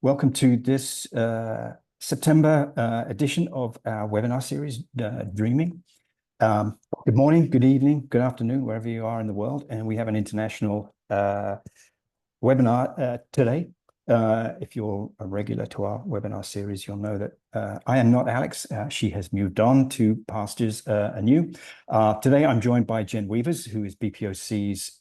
Welcome to this September edition of our webinar series, Dreaming. Good morning, good evening, good afternoon, wherever you are in the world. And we have an international webinar today. If you're a regular to our webinar series, you'll know that I am not Alex. She has moved on to pastures anew. Today, I'm joined by Jen Weavers, who is BPOC's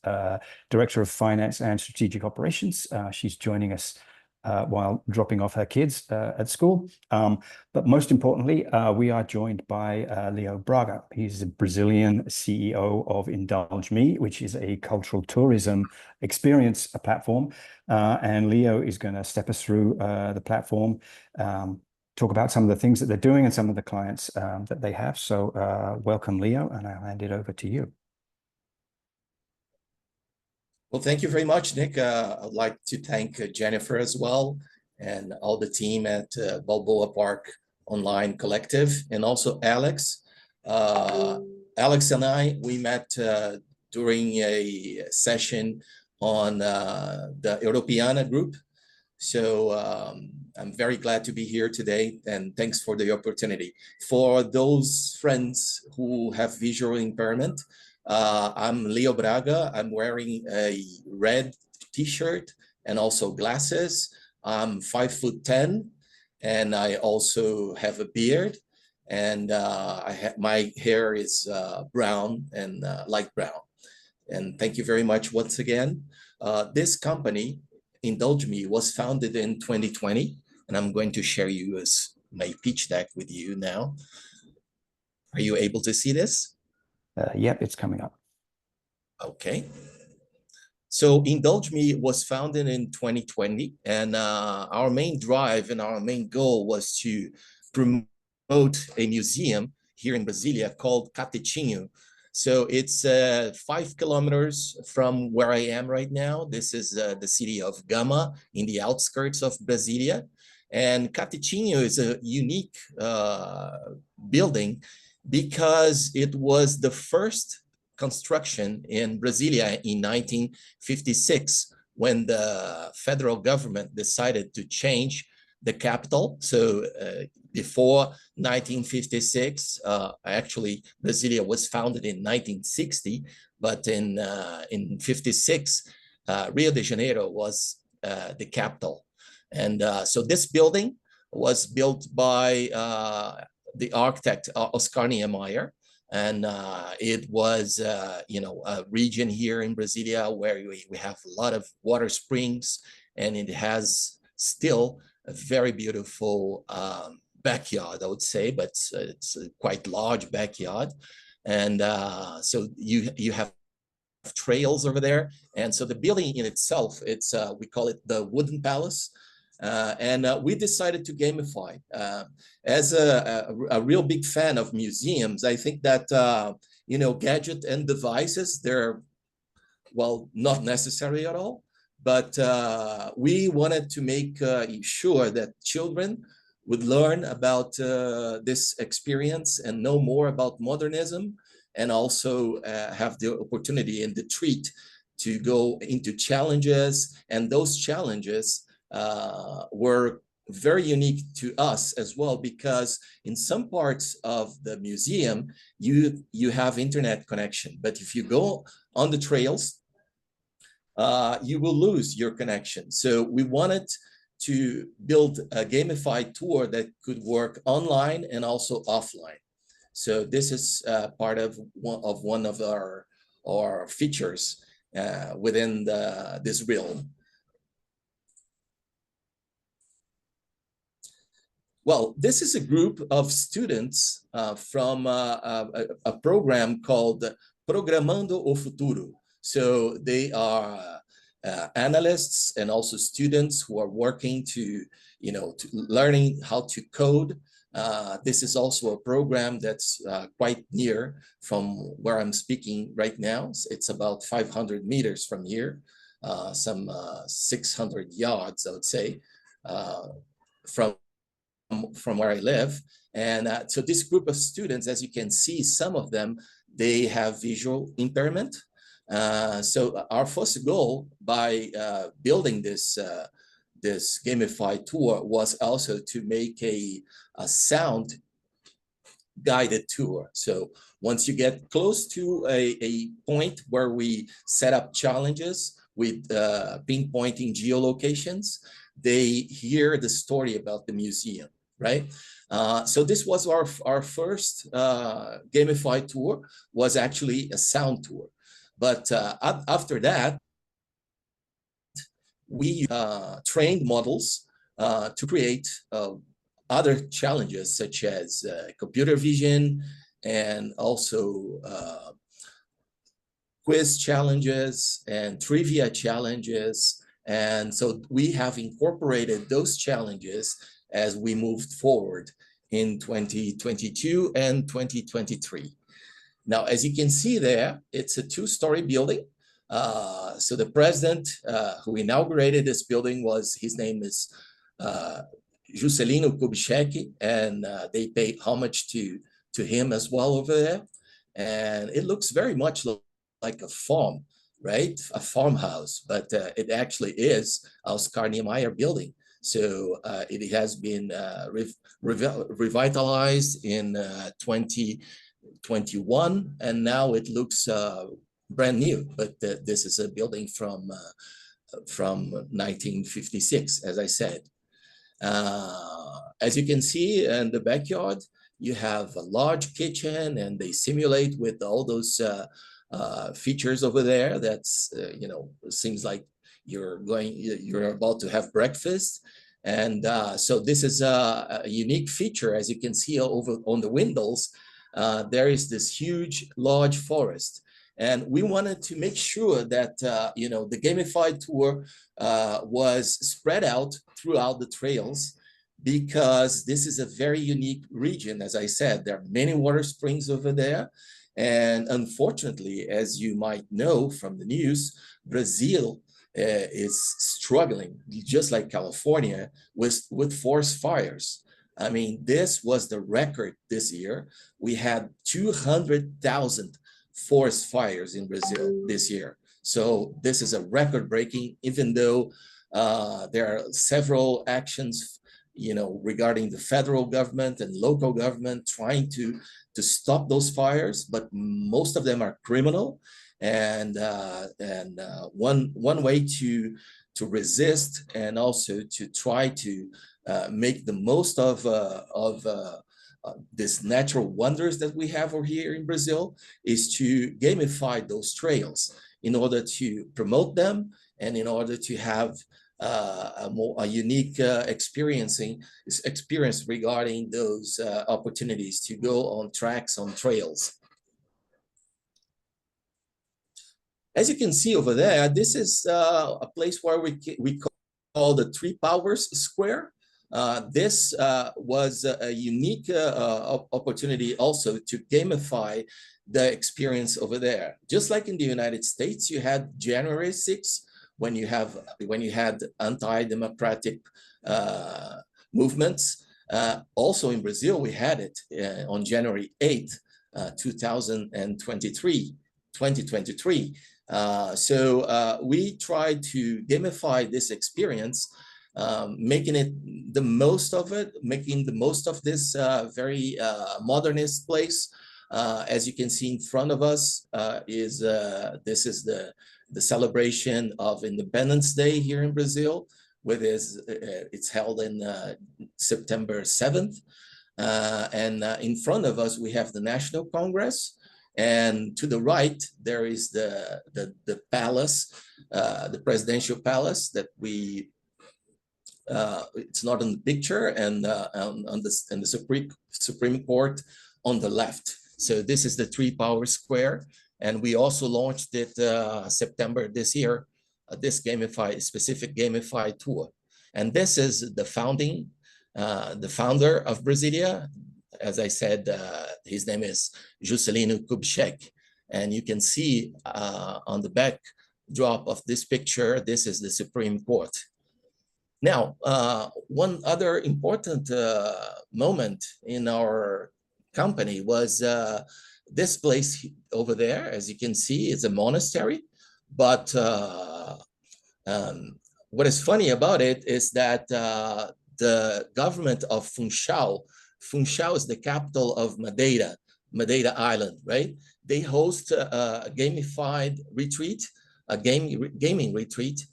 Director of Finance and Strategic Operations. She's joining us while dropping off her kids at school. But most importantly, we are joined by Leo Braga. He's a Brazilian CEO of Indulge Me, which is a cultural tourism experience platform. And Leo is going to step us through the platform, talk about some of the things that they're doing and some of the clients that they have. So welcome, Leo, and I'll hand it over to you. Well, thank you very much, Nick. I'd like to thank Jennifer as well and all the team at Balboa Park Online Collective, and also Alex. Alex and I, we met during a session on the Europeana group. So I'm very glad to be here today, and thanks for the opportunity. For those friends who have visual impairment, I'm Leo Braga. I'm wearing a red t-shirt and also glasses. I'm 5'10", and I also have a beard, and my hair is brown and light brown. And thank you very much once again. This company, Indulge Me, was founded in 2020, and I'm going to share my pitch deck with you now. Are you able to see this? Yep, it's coming up. Okay. So Indulge Me was founded in 2020, and our main drive and our main goal was to promote a museum here in Brasilia called Catetinho. So it's 5 kilometers from where I am right now. This is the city of Gama in the outskirts of Brasilia. And Catetinho is a unique building because it was the first construction in Brasilia in 1956 when the federal government decided to change the capital. So before 1956, actually Brasilia was founded in 1960, but in 56, Rio de Janeiro was the capital. And so this building was built by the architect Oscar Niemeyer. And it was, a region here in Brasilia where we have a lot of water springs, and it has still a very beautiful backyard, I would say, but it's a quite large backyard. And so you have trails over there. And so the building in itself, we call it the Wooden Palace. And we decided to gamify. As a real big fan of museums, I think that, gadget and devices, they're, well, not necessary at all. But we wanted to make sure that children would learn about this experience and know more about modernism, and also have the opportunity and the treat to go into challenges. And those challenges were very unique to us as well, because in some parts of the museum, you have internet connection. But if you go on the trails, you will lose your connection. So we wanted to build a gamified tour that could work online and also offline. So this is part of one of our features within this realm. Well, this is a group of students from a program called Programando o Futuro. So they are analysts and also students who are working to learning how to code. This is also a program that's quite near from where I'm speaking right now. It's about 500 meters from here, some 600 yards, I would say, from where I live. And so this group of students, as you can see, some of them, they have visual impairment. So our first goal by building this this gamified tour was also to make a sound guided tour. So once you get close to a point where we set up challenges with pinpointing geolocations, they hear the story about the museum, right? So this was our first gamified tour, was actually a sound tour. But after that, we trained models to create other challenges, such as computer vision and also quiz challenges and trivia challenges. And so we have incorporated those challenges as we moved forward in 2022 and 2023. Now, as you can see there, it's a two-story building. So the president who inaugurated this building his name is Juscelino Kubitschek, and they paid homage to him as well over there. And it looks very much like a farm, right? A farmhouse, but it actually is Oscar Niemeyer building. So it has been revitalized in 2021, and now it looks brand new. But this is a building from 1956, as I said. As you can see in the backyard, you have a large kitchen, and they simulate with all those features over there. That's seems like you're about to have breakfast. And so this is a unique feature. As you can see over on the windows, there is this huge, large forest. And we wanted to make sure that, the gamified tour was spread out throughout the trails, because this is a very unique region. As I said, there are many water springs over there. And unfortunately, as you might know from the news, Brazil is struggling, just like California, with forest fires. I mean, this was the record this year. We had 200,000 forest fires in Brazil this year. So this is a record breaking, even though there are several actions, regarding the federal government and local government trying to stop those fires, but most of them are criminal. And one way to resist and also to try to make the most of this natural wonders that we have over here in Brazil is to gamify those trails in order to promote them and in order to have a unique experience regarding those opportunities to go on tracks, on trails. As you can see over there, this is a place where we call the Three Powers Square. This was a unique opportunity also to gamify the experience over there. Just like in the United States, you had January 6th, when you had anti-democratic movements. Also in Brazil, we had it on January 8th, 2023. So we tried to gamify this experience, making the most of this very modernist place. As you can see in front of us this is the celebration of Independence Day here in Brazil, it's held in September 7th. And in front of us, we have the National Congress. And to the right, there is the palace, the presidential palace that it's not in the picture, and the Supreme Court on the left. So this is the Three Powers Square. And we also launched it September this year, this specific gamified tour. And this is the founder of Brasilia. As I said, his name is Juscelino Kubitschek. And you can see on the backdrop of this picture, this is the Supreme Court. Now, one other important moment in our company was this place over there. As you can see, it's a monastery, but what is funny about it is that the government of Funchal is the capital of Madeira Island, right? They host a gamified retreat, a gaming retreat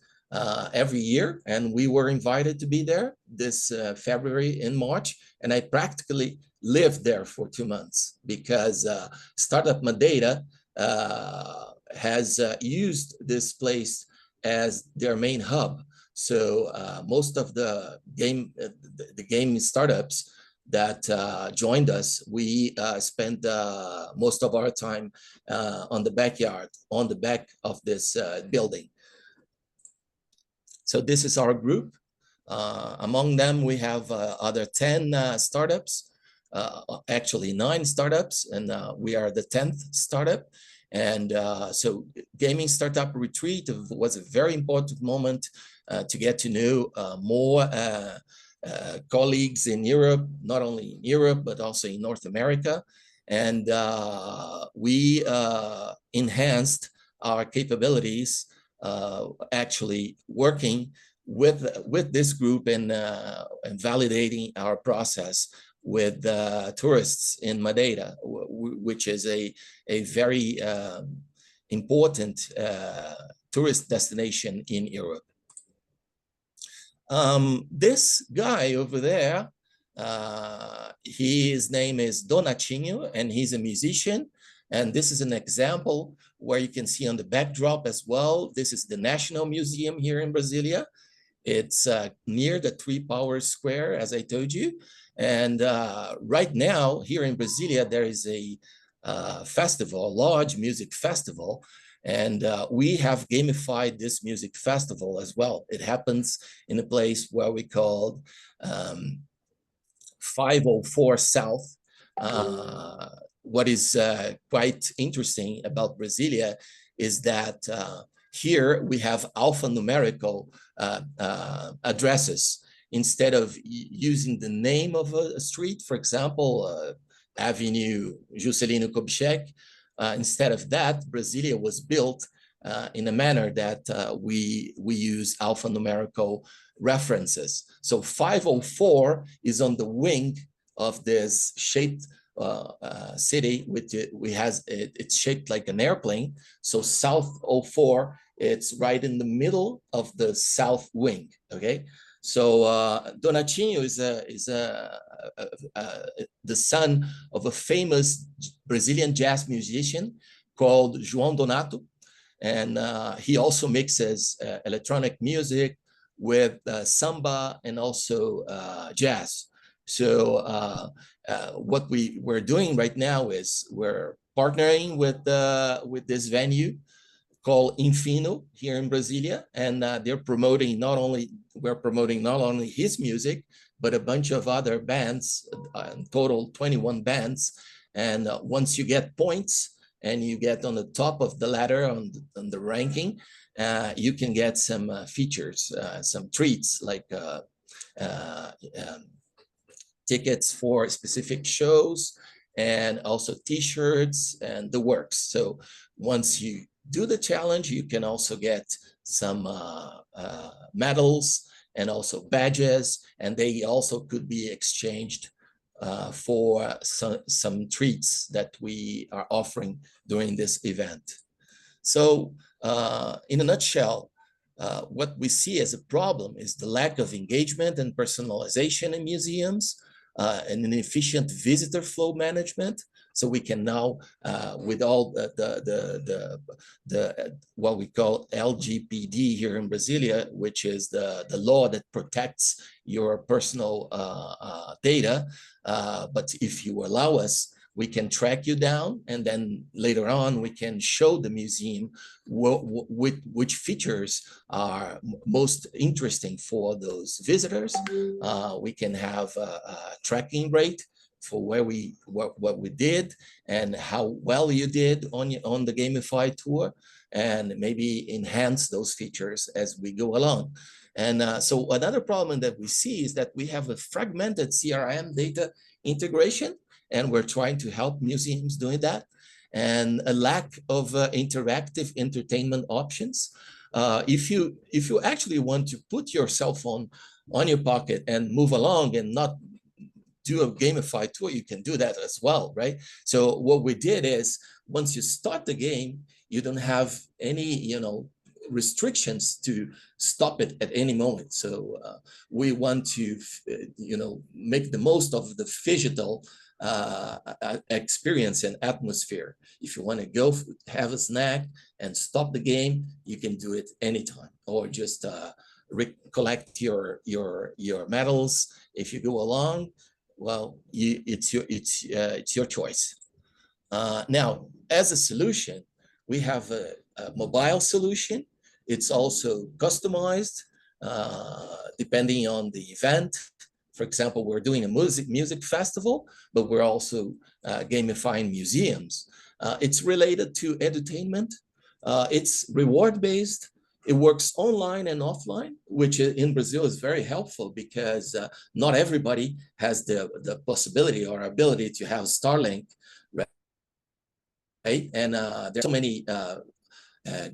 every year, and we were invited to be there this February and March, and I practically lived there for 2 months because Startup Madeira has used this place as their main hub. So most of the game startups that joined us, we spent most of our time on the backyard, on the back of this building. So this is our group. Among them, we have other 10 startups, actually 9 startups, and we are the 10th startup. And so Gaming Startup Retreat was a very important moment to get to know more colleagues in Europe, not only in Europe, but also in North America. And we enhanced our capabilities actually working with this group and validating our process with tourists in Madeira, which is a very important tourist destination in Europe. This guy over there, his name is Donatinho, and he's a musician. And this is an example where you can see on the backdrop as well. This is the National Museum here in Brasilia. It's near the 3 Power Square, as I told you. And right now, here in Brasilia, there is a festival, a large music festival. And we have gamified this music festival as well. It happens in a place where we called 504 South. What is quite interesting about Brasilia is that here we have alphanumerical addresses. Instead of using the name of a street, for example, Avenue Juscelino Kubitschek, instead of that, Brasilia was built in a manner that we use alphanumerical references. So 504 is on the wing of this shaped city, which it's shaped like an airplane. So South 04, it's right in the middle of the south wing. Okay, so Donatinho is the son of a famous Brazilian jazz musician called João Donato, and he also mixes electronic music with samba and also jazz. So what we're doing right now is we're partnering with this venue called Infino here in Brasilia, and they're promoting we're promoting not only his music, but a bunch of other bands, in total 21 bands. And once you get points and you get on the top of the ladder on the ranking, you can get some features, some treats like tickets for specific shows and also t-shirts and the works. So once you do the challenge, you can also get some medals and also badges, and they also could be exchanged for some treats that we are offering during this event. So in a nutshell, what we see as a problem is the lack of engagement and personalization in museums, and an efficient visitor flow management. So we can now, with all the what we call LGPD here in Brasilia, which is the law that protects your personal data. But if you allow us, we can track you down, and then later on we can show the museum which features are most interesting for those visitors. We can have a tracking rate for what we did and how well you did on the gamified tour, and maybe enhance those features as we go along. And so another problem that we see is that we have a fragmented CRM data integration, and we're trying to help museums doing that, and a lack of interactive entertainment options. If you actually want to put your cell phone on your pocket and move along and not do a gamified tour, you can do that as well, right? So what we did is, once you start the game, you don't have any, restrictions to stop it at any moment. So we want to, make the most of the phygital experience and atmosphere. If you want to go have a snack and stop the game, you can do it anytime, or just recollect your medals. If you go along, well, it's your choice. Now, as a solution, we have a mobile solution. It's also customized depending on the event. For example, we're doing a music festival, but we're also gamifying museums. It's related to entertainment. It's reward-based. It works online and offline, which in Brazil is very helpful because not everybody has the possibility or ability to have Starlink, right? And there's so many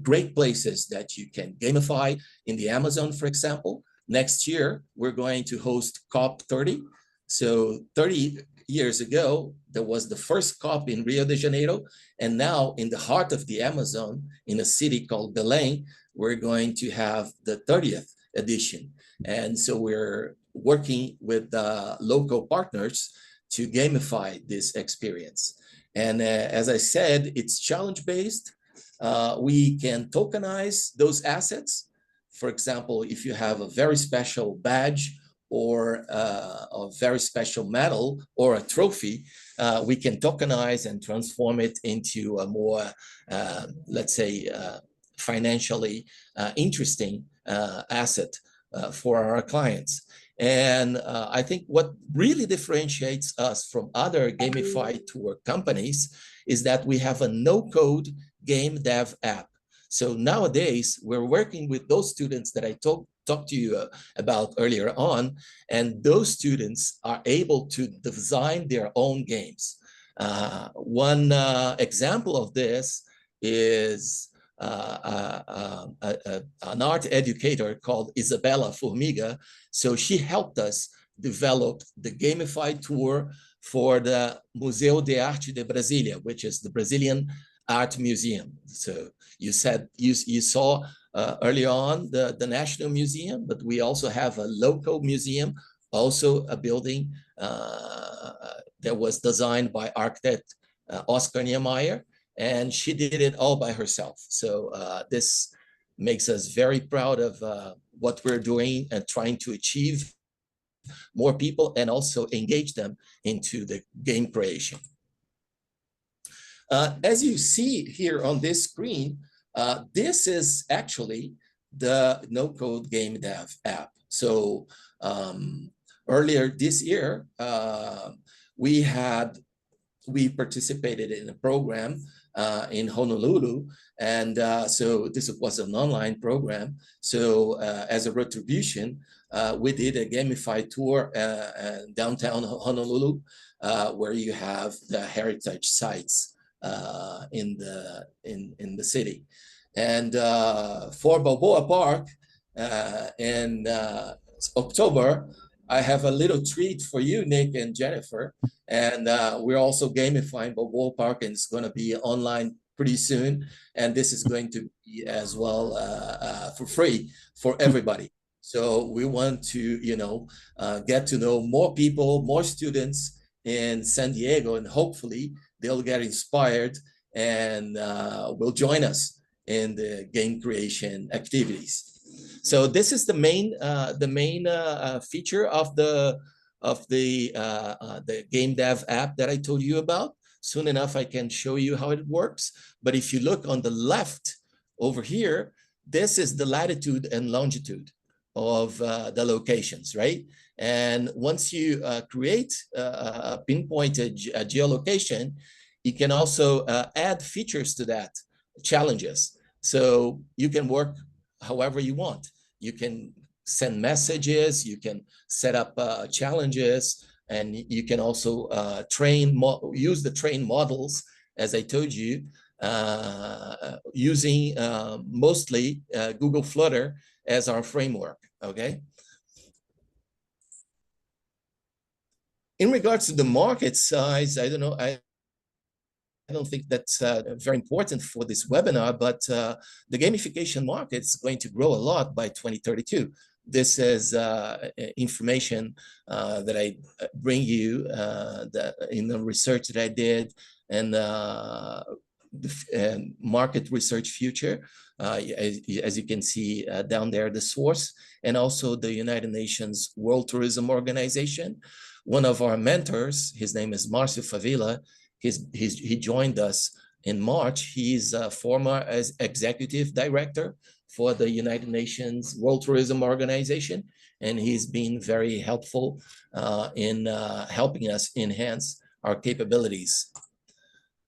great places that you can gamify in the Amazon, for example. Next year, we're going to host COP30. So 30 years ago, there was the first COP in Rio de Janeiro. And now in the heart of the Amazon, in a city called Belém, we're going to have the 30th edition. And so we're working with local partners to gamify this experience. And as I said, it's challenge-based. We can tokenize those assets. For example, if you have a very special badge or a very special medal or a trophy, we can tokenize and transform it into a more, let's say, financially interesting asset for our clients. And I think what really differentiates us from other gamified tour companies is that we have a no-code game dev app. So nowadays, we're working with those students that I talked to you about earlier on, and those students are able to design their own games. One example of this is an art educator called Isabella Formiga. So she helped us develop the gamified tour for the Museu de Arte de Brasília, which is the Brazilian Art Museum. So you said you saw early on the National Museum, but we also have a local museum, also a building that was designed by architect Oscar Niemeyer, and she did it all by herself. So this makes us very proud of what we're doing and trying to achieve more people and also engage them into the game creation. As you see here on this screen, this is actually the no-code game dev app. So earlier this year, we participated in a program in Honolulu, and so this was an online program. So as a retribution, we did a gamified tour downtown Honolulu, where you have the heritage sites in the city. And for Balboa Park in October, I have a little treat for you, Nick and Jennifer. And we're also gamifying Balboa Park, and it's going to be online pretty soon. And this is going to be as well for free for everybody. So we want to, get to know more people, more students in San Diego, and hopefully they'll get inspired and will join us in the game creation activities. So this is the main feature of the game dev app that I told you about. Soon enough, I can show you how it works. But if you look on the left over here, this is the latitude and longitude of the locations, right? And once you create a pinpointed geolocation, you can also add features to that, challenges. So you can work however you want. You can send messages, you can set up challenges, and you can also use the trained models, as I told you, using mostly Google Flutter as our framework, okay? In regards to the market size, I don't know, I don't think that's very important for this webinar, but the gamification market is going to grow a lot by 2032. This is information that I bring you in the research that I did, and market research future, as you can see down there, the source, and also the United Nations World Tourism Organization. One of our mentors, his name is Marcio Favila, he joined us in March. He's a former executive director for the United Nations World Tourism Organization, and he's been very helpful in helping us enhance our capabilities.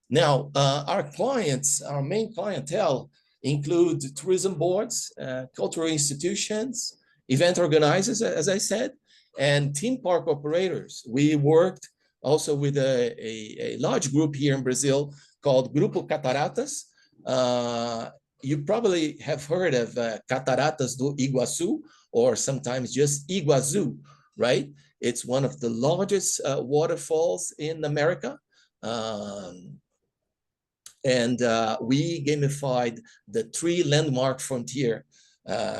Now, our clients, our main clientele include tourism boards, cultural institutions, event organizers, as I said, and theme park operators. We worked also with a large group here in Brazil called Grupo Cataratas. You probably have heard of Cataratas do Iguaçu, or sometimes just Iguazu, right? It's one of the largest waterfalls in America. We gamified the 3 landmark frontier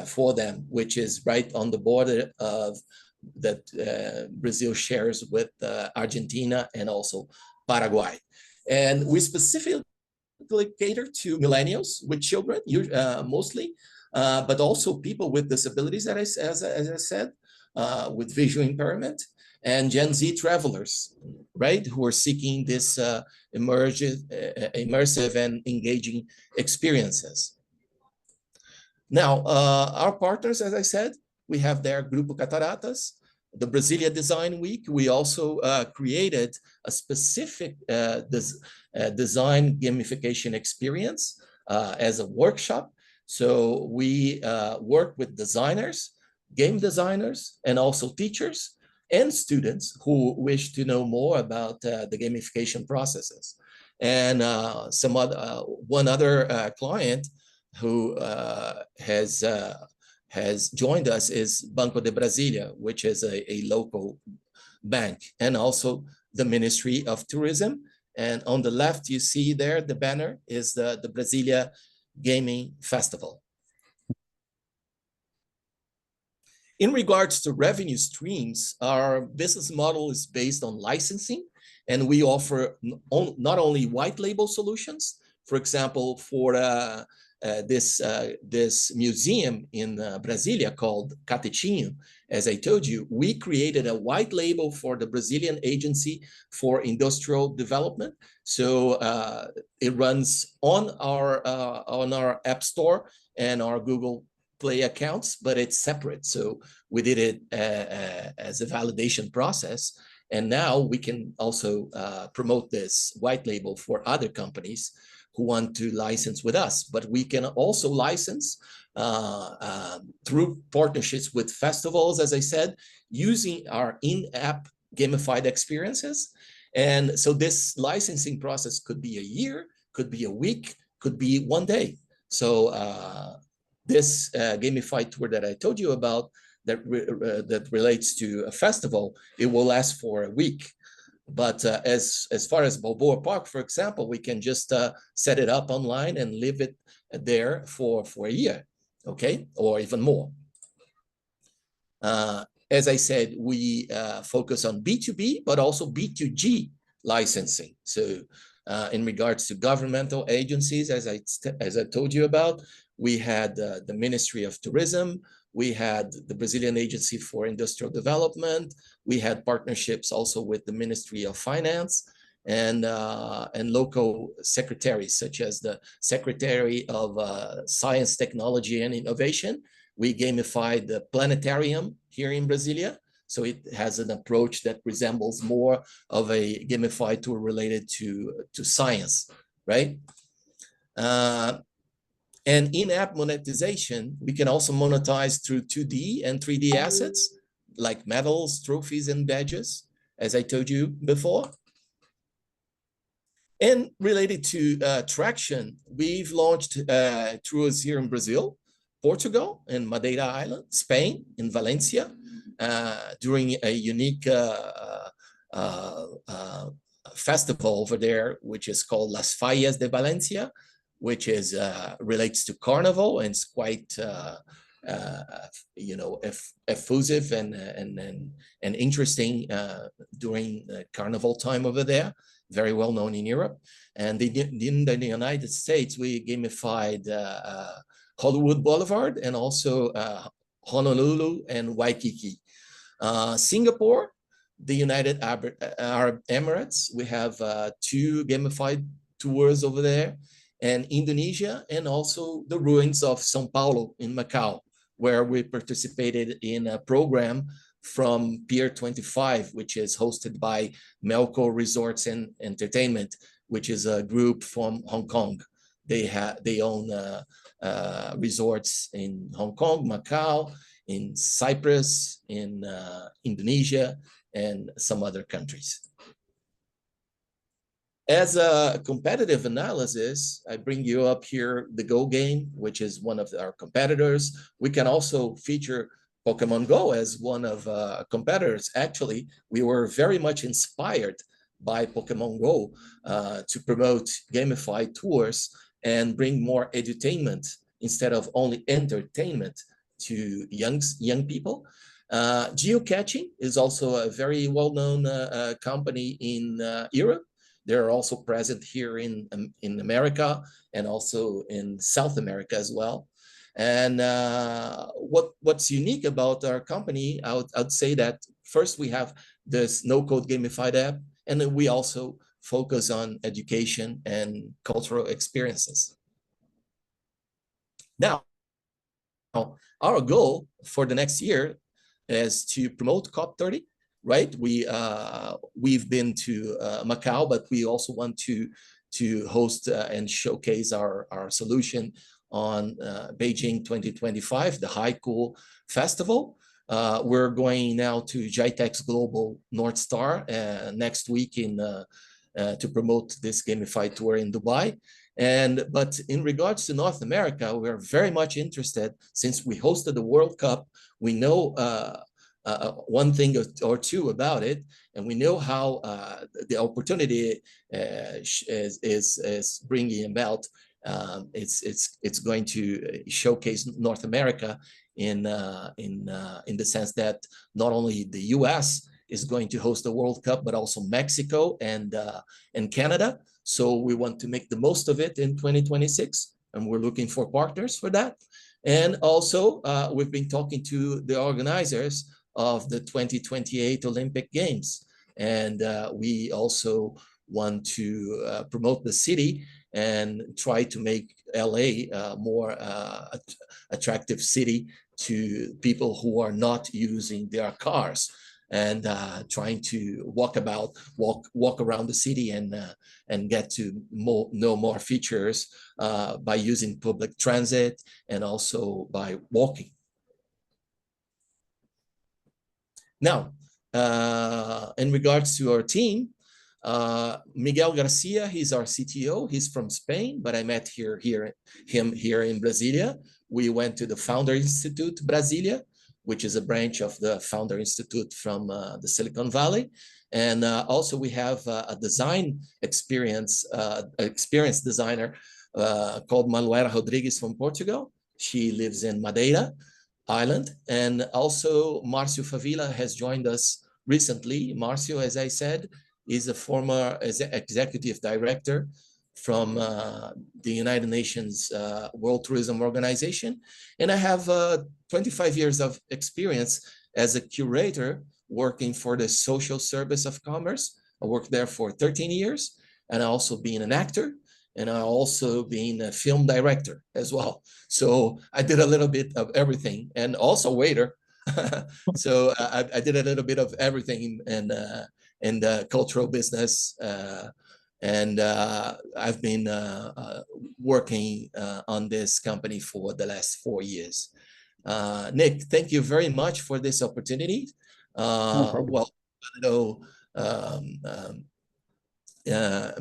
for them, which is right on the border of that Brazil shares with Argentina and also Paraguay. And we specifically cater to millennials with children, mostly, but also people with disabilities, as I said, with visual impairment, and Gen Z travelers, right, who are seeking this immersive and engaging experiences. Now, our partners, as I said, we have there Grupo Cataratas, the Brasilia Design Week. We also created a specific design gamification experience as a workshop. So we work with designers, game designers, and also teachers and students who wish to know more about the gamification processes. And one other client who has joined us is Banco de Brasilia, which is a local bank, and also the Ministry of Tourism. And on the left, you see there, the banner is the Brasilia Gaming Festival. In regards to revenue streams, our business model is based on licensing, and we offer not only white label solutions. For example, for this museum in Brasilia called Catetinho, as I told you, we created a white label for the Brazilian Agency for Industrial Development. So it runs on our App Store and our Google Play accounts, but it's separate. So we did it as a validation process. And now we can also promote this white label for other companies who want to license with us. But we can also license through partnerships with festivals, as I said, using our in-app gamified experiences. And so this licensing process could be a year, could be a week, could be one day. So this gamified tour that I told you about that relates to a festival, it will last for a week. But as far as Balboa Park, for example, we can just set it up online and leave it there for a year, okay, or even more. As I said, we focus on B2B, but also B2G licensing. So in regards to governmental agencies, as I told you about, we had the Ministry of Tourism, we had the Brazilian Agency for Industrial Development, we had partnerships also with the Ministry of Finance and local secretaries, such as the Secretary of Science, Technology, and Innovation. We gamified the planetarium here in Brasilia. So it has an approach that resembles more of a gamified tour related to science, right? And in-app monetization, we can also monetize through 2D and 3D assets, like medals, trophies, and badges, as I told you before. And related to traction, we've launched tours here in Brazil, Portugal, and Madeira Island, Spain, in Valencia, during a unique festival over there, which is called Las Fallas de Valencia, which is relates to Carnival, and it's quite effusive and interesting during Carnival time over there. Very well known in Europe. And in the United States, we gamified Hollywood Boulevard and also Honolulu and Waikiki. Singapore, the United Arab Emirates, we have 2 gamified tours over there, and Indonesia, and also the ruins of São Paulo in Macau, where we participated in a program from Pier 25, which is hosted by Melco Resorts and Entertainment, which is a group from Hong Kong. They own resorts in Hong Kong, Macau, in Cyprus, in Indonesia, and some other countries. As a competitive analysis, I bring you up here the Go game, which is one of our competitors. We can also feature Pokemon Go as one of competitors. Actually, we were very much inspired by Pokemon Go to promote gamified tours and bring more edutainment instead of only entertainment to young people. Geocaching is also a very well-known company in Europe. They're also present here in America and also in South America as well. And what's unique about our company, I'd say that first we have this no-code gamified app, and then we also focus on education and cultural experiences. Now, our goal for the next year is to promote COP30, right? We've been to Macau, but we also want to host and showcase our solution on Beijing 2025, the Haiku Festival. We're going now to GITEX Global North Star next week to promote this gamified tour in Dubai. But in regards to North America, we're very much interested, since we hosted the World Cup. We know one thing or two about it, and we know how the opportunity is bringing about. It's going to showcase North America in the sense that not only the U.S. is going to host the World Cup, but also Mexico and Canada. So we want to make the most of it in 2026, and we're looking for partners for that. And also, we've been talking to the organizers of the 2028 Olympic Games, and we also want to promote the city and try to make LA a more attractive city to people who are not using their cars, and trying to walk around the city and get to know more features by using public transit and also by walking. Now, in regards to our team, Miguel Garcia, he's our CTO. He's from Spain, but I met him here in Brasilia. We went to the Founder Institute Brasilia, which is a branch of the Founder Institute from the Silicon Valley. And also we have a design experienced designer called Manuela Rodrigues from Portugal. She lives in Madeira Island. And also Marcio Favila has joined us recently. Marcio, as I said, is a former executive director from the United Nations World Tourism Organization. And I have 25 years of experience as a curator working for the Social Service of Commerce. I worked there for 13 years, and I also being an actor, and I also being a film director as well. So I did a little bit of everything, and also waiter. So I did a little bit of everything in the cultural business. And I've been working on this company for the last 4 years. Nick, thank you very much for this opportunity. No problem. Well, I know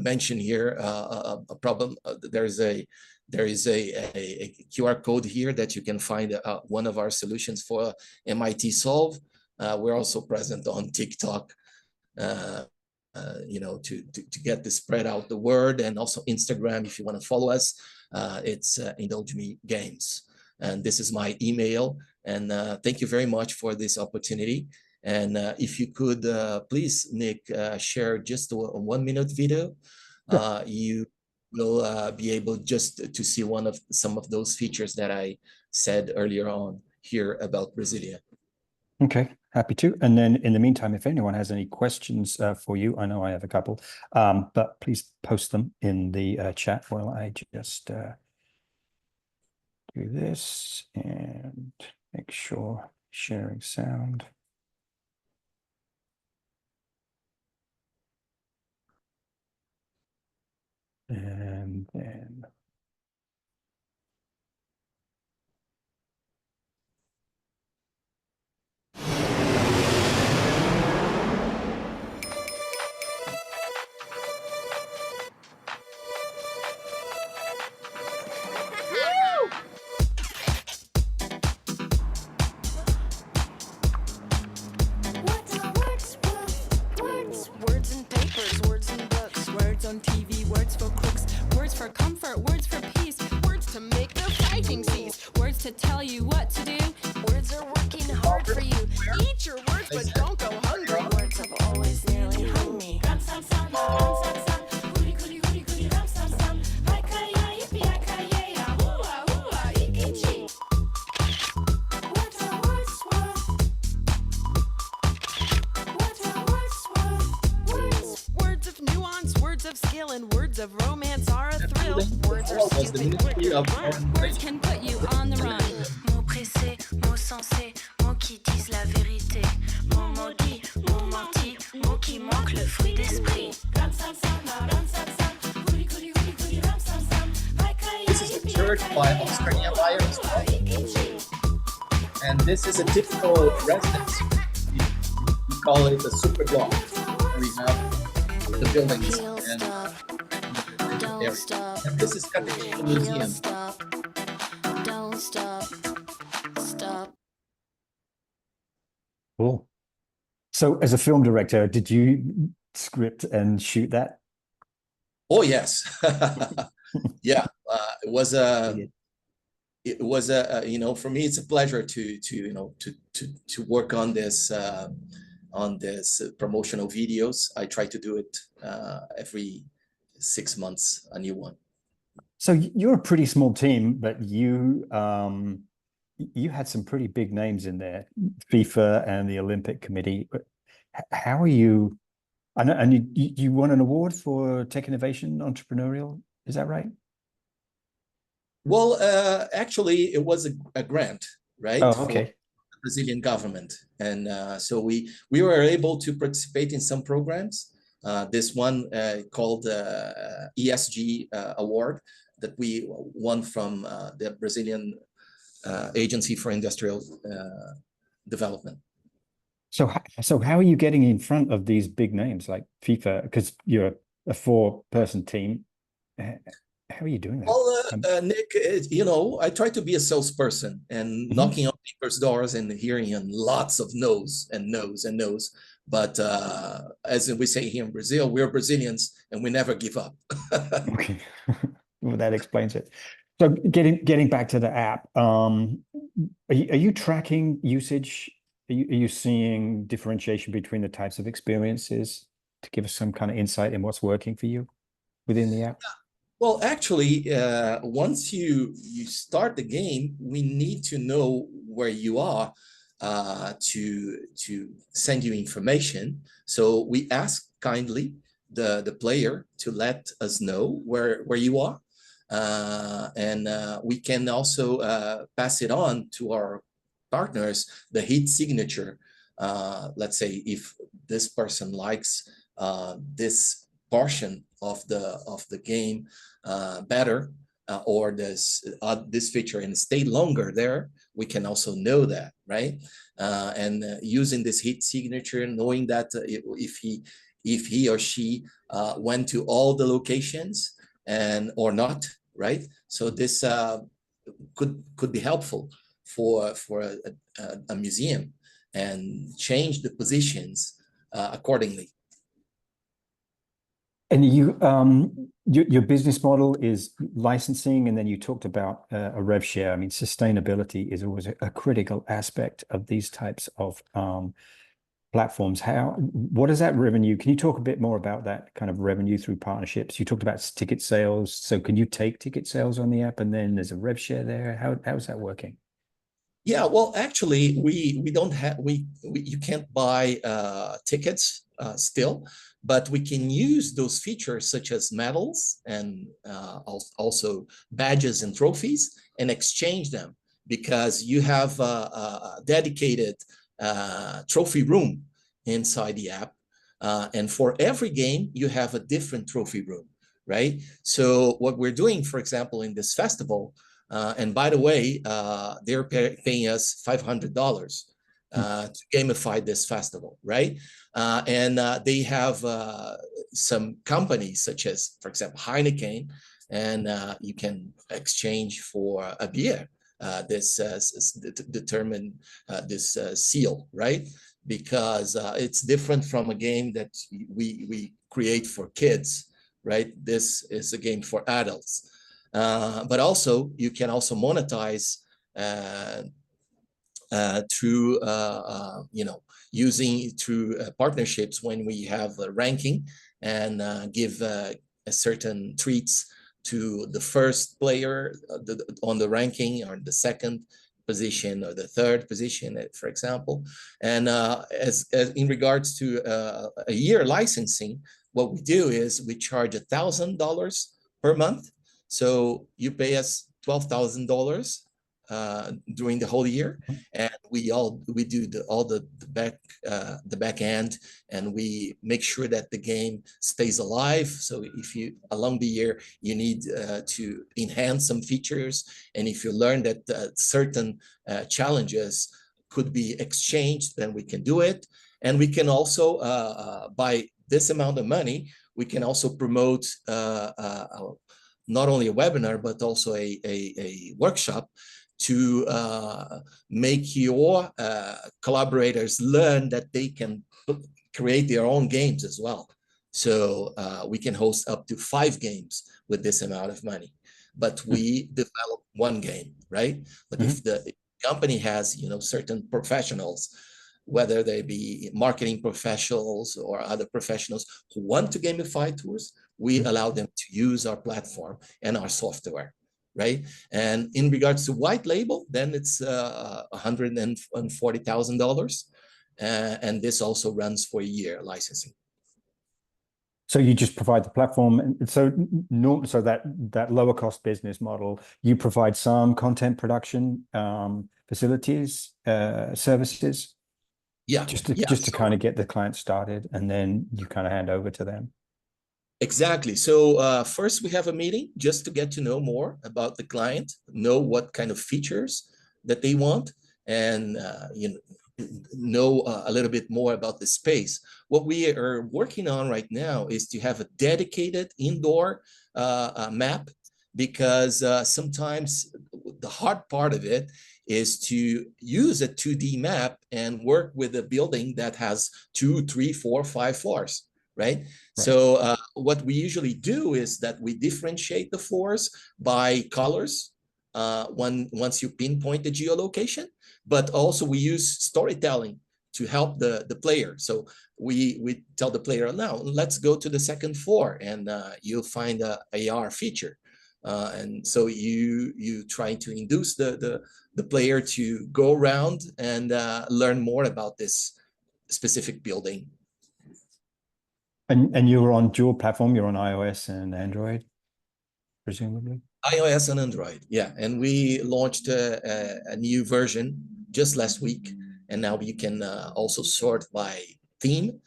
mention here a problem. There is a QR code here that you can find one of our solutions for MIT Solve. We're also present on TikTok, to get the spread out the word, and also Instagram if you want to follow us. It's Indulge Me Games, and this is my email. And thank you very much for this opportunity. And if you could please, Nick, share just a 1-minute video. Sure. You will be able just to see some of those features that I said earlier on here about Brasilia. Okay, happy to. And then in the meantime, if anyone has any questions for you, I know I have a couple, but please post them in the chat while I just do this and make sure sharing sound. And then on TV, words for clicks, words for comfort, words for peace, words to make the fighting cease, words to tell you what to do. Words are working hard for you. Eat your words, but don't go hungry. Words have always nearly hung me. Of skill and words of romance are a thrill. Words are stupid, words can put you on the run. Mots pressés, mots sensés, mots qui disent la vérité. Mots maudits, mots mentis, mots qui manquent le fruit d'esprit. This is a church by Australian Lions, and this is a typical residence. We call it a super block. We have the buildings and area. And this is Catholic Museum. Don't stop. cool. So as a film director, did you script and shoot that? Oh, yes. Yeah, it was for me, it's a pleasure to work on this promotional videos. I try to do it every 6 months, a new one. So you're a pretty small team, but you had some pretty big names in there, FIFA and the Olympic Committee. How are you? I know, and you won an award for Tech Innovation Entrepreneurial. Is that right? Well, actually, it was a grant, right? Oh, okay. Brazilian government, and so we were able to participate in some programs. This one called the ESG award that we won from the Brazilian Agency for Industrial Development. So how are you getting in front of these big names like FIFA? Because you're a 4-person team. How are you doing that? Well, Nick, I try to be a salesperson and knocking on people's doors and hearing lots of no's and no's and no's. But as we say here in Brazil, we're Brazilians and we never give up. Okay, well, that explains it. So getting back to the app, are you tracking usage? Are you seeing differentiation between the types of experiences to give us some kind of insight in what's working for you within the app? Well, actually, once you start the game, we need to know where you are to send you information. So we ask kindly the player to let us know where you are, and we can also pass it on to our partners, the heat signature. Let's say if this person likes this portion of the game better, or this feature and stay longer there, we can also know that, right? And using this heat signature, knowing that if if he or she went to all the locations and or not, right? So this could be helpful for a museum and change the positions accordingly. And your business model is licensing, and then you talked about a rev share. I mean, sustainability is always a critical aspect of these types of platforms. What is that revenue? Can you talk a bit more about that kind of revenue through partnerships? You talked about ticket sales. So can you take ticket sales on the app, and then there's a rev share there? How is that working? Yeah, well, actually, we don't have you can't buy tickets still, but we can use those features such as medals and also badges and trophies and exchange them, because you have a dedicated trophy room inside the app, and for every game you have a different trophy room, right? So what we're doing, for example, in this festival. And by the way, they're paying us $500 to gamify this festival, right? And they have some companies such as, for example, Heineken, and you can exchange for a beer. This determine this seal, right? Because it's different from a game that we create for kids, right? This is a game for adults. But also you can also monetize through using through partnerships when we have a ranking and give a certain treats to the first player on the ranking, or the second position or the third position, for example. And as in regards to a year licensing, what we do is we charge $1,000 per month. So you pay us $12,000 during the whole year, and we do all the back end, and we make sure that the game stays alive. So if you along the year you need to enhance some features, and if you learn that certain challenges could be exchanged, then we can do it. And we can also by this amount of money, we can also promote not only a webinar, but also a workshop to make your collaborators learn that they can create their own games as well. So we can host up to 5 games with this amount of money, but we develop one game, right? But if the company has, certain professionals, whether they be marketing professionals or other professionals who want to gamify tours, we allow them to use our platform and our software, right? And in regards to white label, then it's $140,000, and this also runs for a year licensing. So you just provide the platform, and so that lower cost business model, you provide some content production facilities, services. Yeah, just to kind of get the client started, and then you kind of hand over to them. Exactly. So first we have a meeting just to get to know more about the client, know what kind of features that they want, and know a little bit more about the space. What we are working on right now is to have a dedicated indoor map, because sometimes the hard part of it is to use a 2D map and work with a building that has 2, 3, 4, 5 floors. Right? So what we usually do is that we differentiate the floors by colors once you pinpoint the geolocation, but also we use storytelling to help the player. So we tell the player, now let's go to the second floor, and you'll find a AR feature. And so you try to induce the player to go around and learn more about this specific building. And you're on dual platform, you're on iOS and Android, presumably? iOS and Android, yeah. And we launched a new version just last week, and now you can also sort by theme,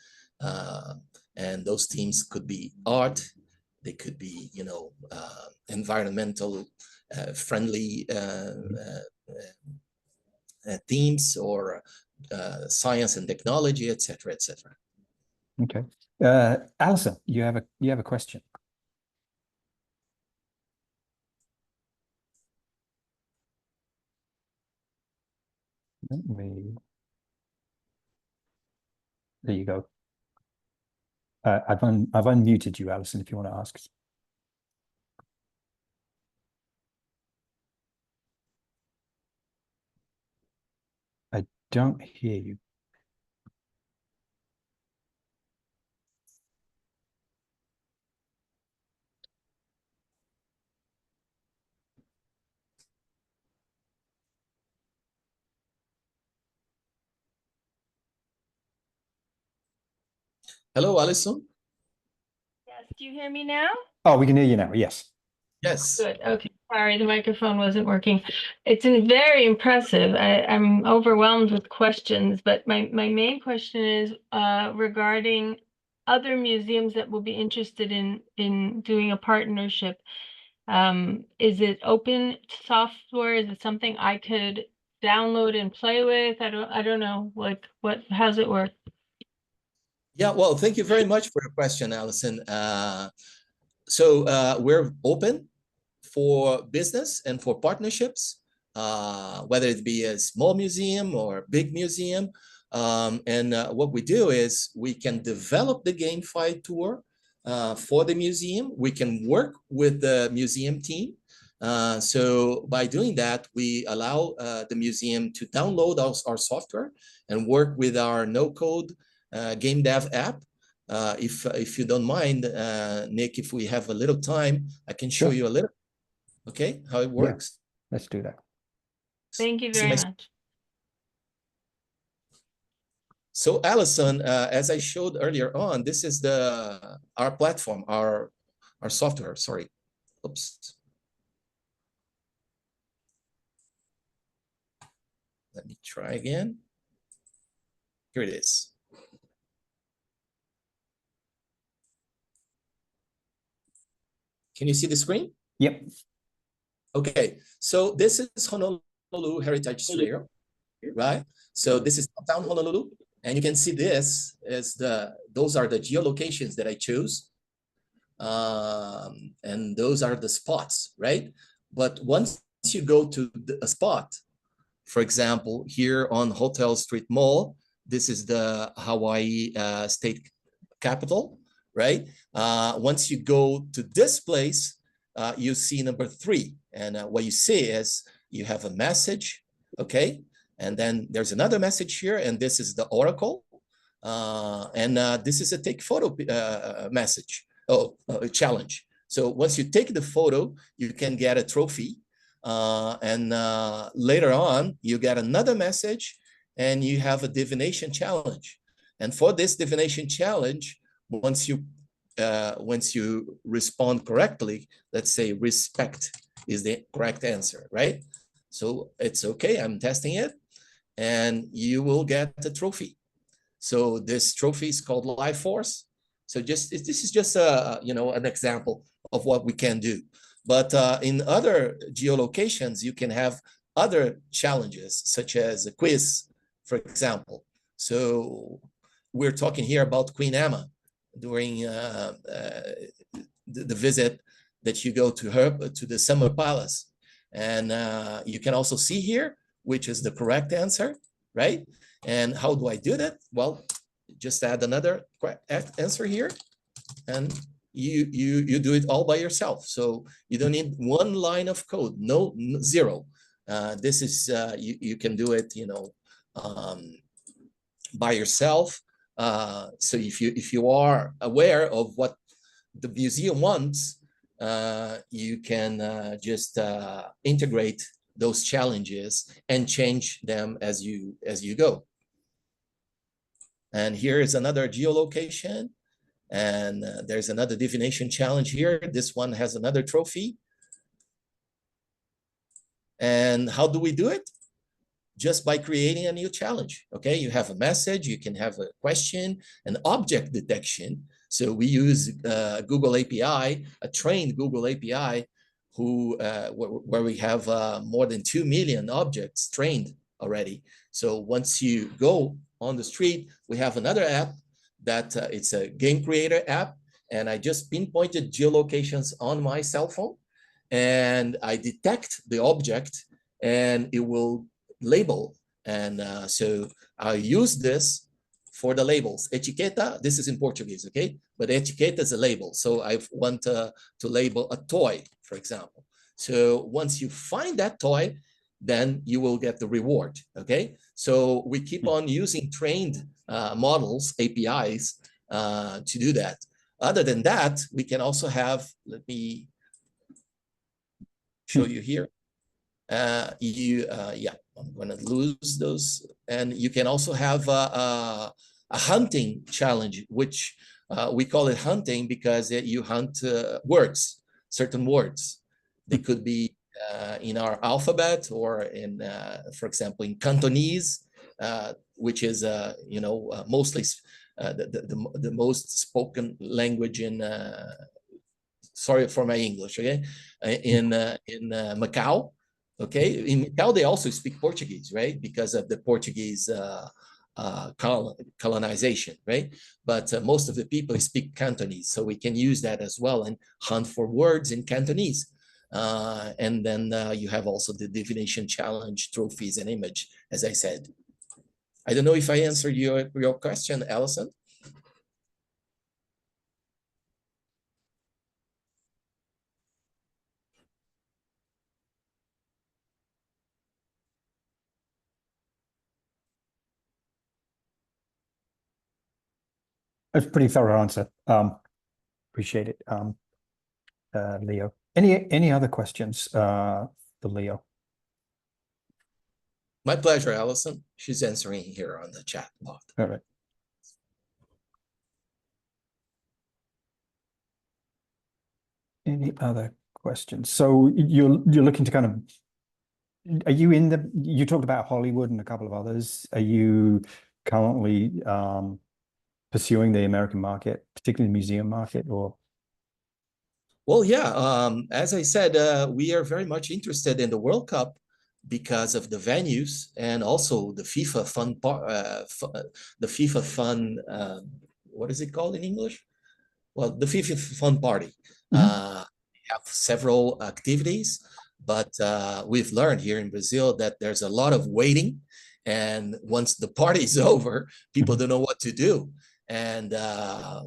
and those themes could be art, they could be, environmental friendly themes, or science and technology, etc., etc. Okay. Alison, you have a question. There you go. I've unmuted you, Alison, if you want to ask. I don't hear you. Hello, Alison. Yes, do you hear me now? Oh, we can hear you now. Yes. Yes. Good. Okay. Sorry, the microphone wasn't working. It's very impressive. I'm overwhelmed with questions, but my main question is regarding other museums that will be interested in doing a partnership. Is it open software? Is it something I could download and play with? I don't know. Like how's it work? Yeah, well, thank you very much for your question, Alison. So we're open for business and for partnerships, whether it be a small museum or big museum. And what we do is we can develop the GameFi tour for the museum. We can work with the museum team. So by doing that, we allow the museum to download our software and work with our no-code game dev app. If you don't mind, Nick, if we have a little time, I can show you a little, okay, how it works. Yeah, let's do that. Thank you very much. So Alison, as I showed earlier on, this is our platform, our software, sorry. Oops. Let me try again. Here it is. Can you see the screen? Yep. Okay, so this is Honolulu Heritage Trail, right? So this is downtown Honolulu, and you can see this is those are the geolocations that I chose, and those are the spots, right? But once you go to a spot, for example, here on Hotel Street Mall, this is the Hawaii State Capitol, right? Once you go to this place, you see number 3. And what you see is you have a message, okay? And then there's another message here, and this is the Oracle. And this is a take photo message, challenge. So once you take the photo, you can get a trophy. And later on, you get another message, and you have a divination challenge. And for this divination challenge, once you respond correctly, let's say respect is the correct answer, right? So it's okay, I'm testing it, and you will get a trophy. So this trophy is called Life Force. So this is just an example of what we can do. But in other geolocations, you can have other challenges, such as a quiz, for example. So we're talking here about Queen Emma during the visit that you go to her, to the Summer Palace. And you can also see here, which is the correct answer, right? And how do I do that? Well, just add another correct answer here, and you do it all by yourself. So you don't need one line of code, zero. This is you can do it, by yourself. So if you are aware of what the museum wants, you can just integrate those challenges and change them as you go. And here is another geolocation, and there's another divination challenge here. This one has another trophy. And how do we do it? Just by creating a new challenge. Okay, you have a message, you can have a question, an object detection. So we use Google API, a trained Google API, where we have more than 2 million objects trained already. So once you go on the street, we have another app that it's a game creator app, and I just pinpointed geolocations on my cell phone, and I detect the object, and it will label. And so I use this for the labels. Etiqueta, this is in Portuguese, okay? But etiqueta is a label. So I want to label a toy, for example. So once you find that toy, then you will get the reward, okay? So we keep on using trained models, APIs, to do that. Other than that, we can also have, let me show you here. Yeah, I'm gonna lose those. And you can also have a hunting challenge, which we call it hunting because you hunt words, certain words. They could be in our alphabet or in, for example, in Cantonese, which is, mostly the most spoken language in, sorry for my English, okay? In Macau, okay? In Macau, they also speak Portuguese, right? Because of the Portuguese colonization, right? But most of the people speak Cantonese, so we can use that as well and hunt for words in Cantonese. And then you have also the divination challenge, trophies, and image, as I said. I don't know if I answered your question, Allison. That's a pretty thorough answer. Appreciate it, Leo. Any other questions for Leo? My pleasure, Allison. She's answering here on the chat bot. All right. Any other questions? So you're looking to kind of, are you in the, you talked about Hollywood and a couple of others. Are you currently pursuing the American market, particularly the museum market, or? Well, yeah, as I said, we are very much interested in the World Cup because of the venues and also the FIFA fun part, the FIFA fun, what is it called in English? Well, the FIFA fun party. We have several activities, but we've learned here in Brazil that there's a lot of waiting. And once the party is over, people don't know what to do. And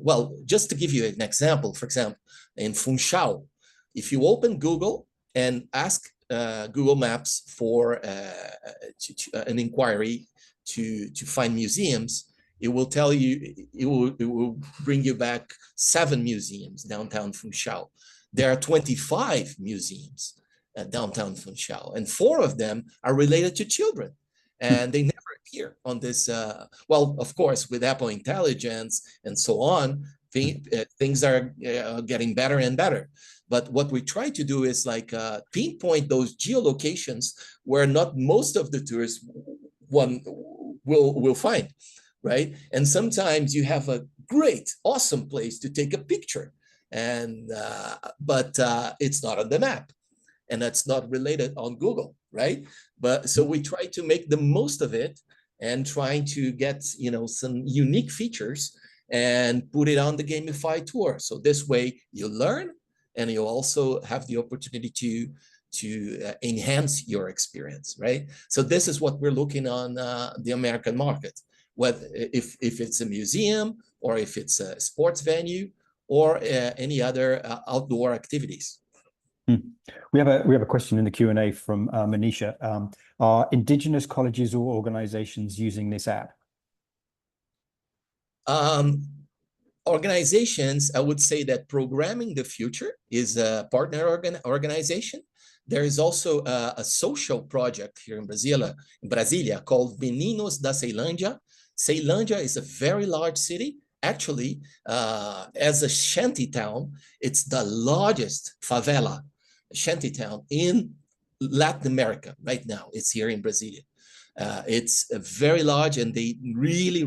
well, just to give you an example, for example, in Funchal, if you open Google and ask Google Maps for an inquiry to find museums, it will tell you, it will bring you back 7 museums downtown Funchal. There are 25 museums at downtown Funchal, and 4 of them are related to children. And they never appear on this. Well, of course, with Apple Intelligence and so on, things are getting better and better. But what we try to do is like pinpoint those geolocations where not most of the tourists will find, right? And sometimes you have a great, awesome place to take a picture, and but it's not on the map, and that's not related on Google, right? But so we try to make the most of it and trying to get, you know, some unique features and put it on the gamified tour. So this way you learn and you also have the opportunity to enhance your experience, right? So this is what we're looking on the American market, whether if it's a museum or if it's a sports venue or any other outdoor activities. We have a question in the Q&A from Manisha. Are Indigenous colleges or organizations using this app? Organizations, I would say that Programming the Future is a partner organization. There is also a social project here in Brasilia called Meninos da Ceilândia. Ceilândia is a very large city. Actually, as a shanty town, it's the largest favela shantytown in Latin America right now. It's here in Brasilia. It's very large, and they really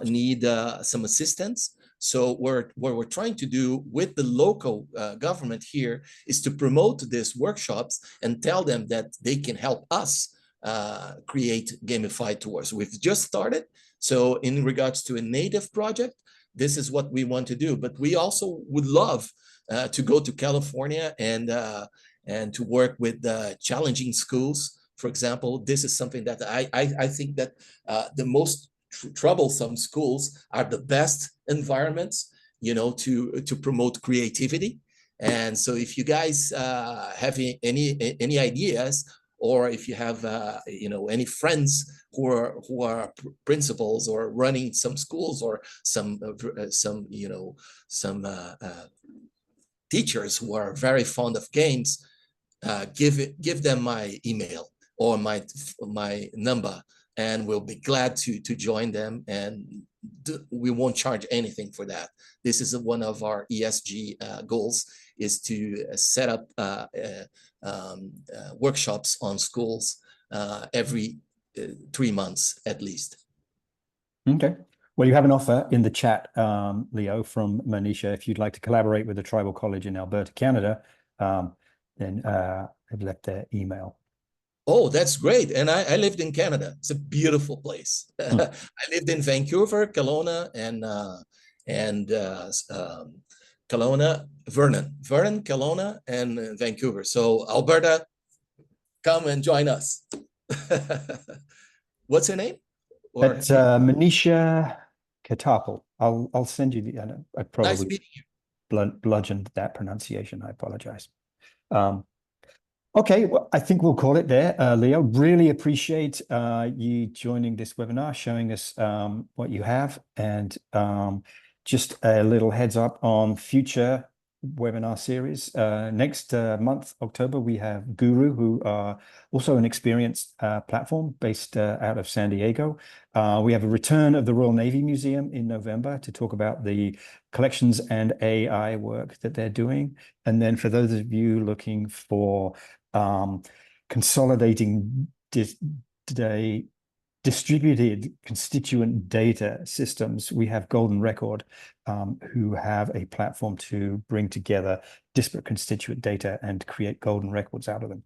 need some assistance. So what we're trying to do with the local government here is to promote these workshops and tell them that they can help us create gamified tours. We've just started, So in regards to a native project, this is what we want to do. But we also would love to go to California and to work with challenging schools. For example, this is something that I think that the most troublesome schools are the best environments, you know, to promote creativity. And so if you guys have any ideas, or if you have you know, any friends who are principals or running some schools, or some you know, some teachers who are very fond of games, give them my email or my number, and we'll be glad to join them, and we won't charge anything for that. This is one of our ESG goals, is to set up workshops on schools every 3 months at least. Okay. Well, you have an offer in the chat, Leo, from Manisha. If you'd like to collaborate with the Tribal College in Alberta, Canada, then I've left their email. Oh, that's great. And I lived in Canada. It's a beautiful place. I lived in Vancouver, Kelowna, and Kelowna, Vernon, Kelowna, and Vancouver. So Alberta, come and join us. What's her name? That's Manisha Katapal. I'll send you the. I probably Nice meeting you. bludgeoned that pronunciation. I apologize. Okay, well, I think we'll call it there. Leo, really appreciate you joining this webinar, showing us what you have, and just a little heads up on future webinar series. Next month, October, we have Guru, who are also an experienced platform based out of San Diego. We have a return of the Royal Navy Museum in November to talk about the collections and AI work that they're doing. And then for those of you looking for consolidating distributed constituent data systems, we have Golden Record, who have a platform to bring together disparate constituent data and create golden records out of them.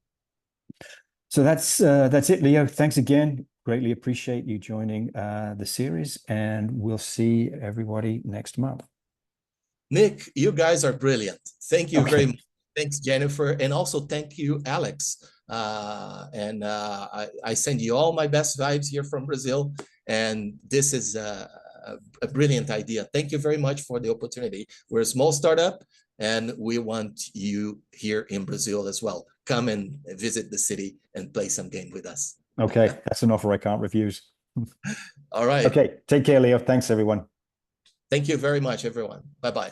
So that's it, Leo. Thanks again. Greatly appreciate you joining the series, and we'll see everybody next month. Nick, you guys are brilliant. Thank you very much. Thanks, Jennifer. And also thank you, Alex. I send you all my best vibes here from Brazil. And this is a brilliant idea. Thank you very much for the opportunity. We're a small startup, and we want you here in Brazil as well. Come and visit the city and play some game with us. Okay, that's an offer I can't refuse. All right. Okay, take care, Leo. Thanks, everyone. Thank you very much, everyone. Bye-bye.